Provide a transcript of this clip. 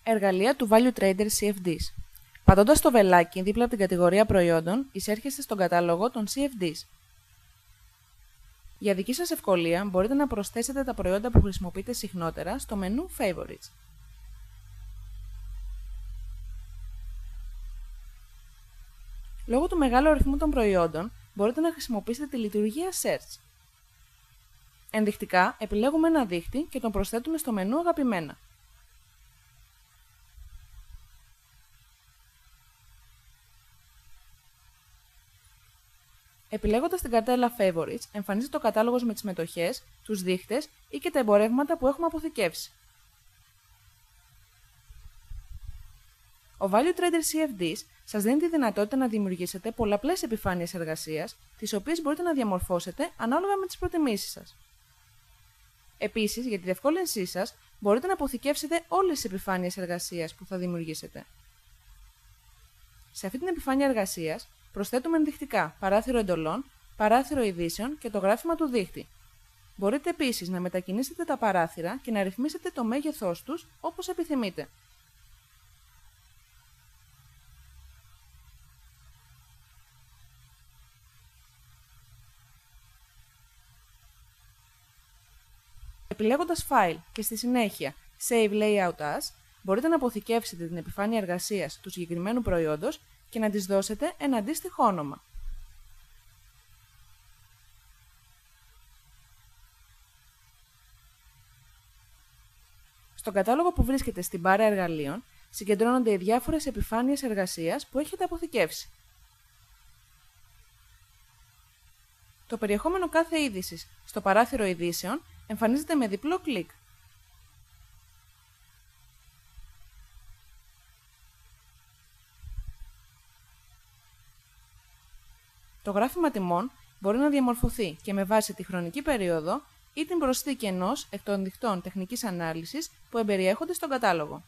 Εργαλεία του Value Trader CFDs. Πατώντας το βελάκι δίπλα από την κατηγορία προϊόντων, εισέρχεστε στον κατάλογο των CFDs. Για δική σας ευκολία, μπορείτε να προσθέσετε τα προϊόντα που χρησιμοποιείτε συχνότερα στο μενού Favorites. Λόγω του μεγάλου αριθμού των προϊόντων, μπορείτε να χρησιμοποιήσετε τη λειτουργία Search. Ενδεικτικά, επιλέγουμε ένα δείκτη και τον προσθέτουμε στο μενού Αγαπημένα. Επιλέγοντας την καρτέλα Favorites, εμφανίζεται ο κατάλογος με τις μετοχές, τους δείχτες ή και τα εμπορεύματα που έχουμε αποθηκεύσει. Ο Value Trader CFDs σας δίνει τη δυνατότητα να δημιουργήσετε πολλαπλές επιφάνειες εργασίας, τις οποίες μπορείτε να διαμορφώσετε ανάλογα με τις προτιμήσεις σας. Επίσης, για τη διευκόλυνσή σας, μπορείτε να αποθηκεύσετε όλες τις επιφάνειες εργασίας που θα δημιουργήσετε. Σε αυτή την επιφάνεια εργασίας, προσθέτουμε ενδεικτικά παράθυρο εντολών, παράθυρο ειδήσεων και το γράφημα του δείκτη. Μπορείτε επίσης να μετακινήσετε τα παράθυρα και να ρυθμίσετε το μέγεθός τους όπως επιθυμείτε. Επιλέγοντας File και στη συνέχεια Save Layout As, μπορείτε να αποθηκεύσετε την επιφάνεια εργασίας του συγκεκριμένου προϊόντος και να της δώσετε ένα αντίστοιχο όνομα. Στον κατάλογο που βρίσκεται στην μπάρα εργαλείων, συγκεντρώνονται οι διάφορες επιφάνειες εργασίας που έχετε αποθηκεύσει. Το περιεχόμενο κάθε είδησης στο παράθυρο ειδήσεων εμφανίζεται με διπλό κλικ. Το γράφημα τιμών μπορεί να διαμορφωθεί και με βάση τη χρονική περίοδο ή την προσθήκη ενός εκ των δικτών τεχνικής ανάλυσης που εμπεριέχονται στον κατάλογο.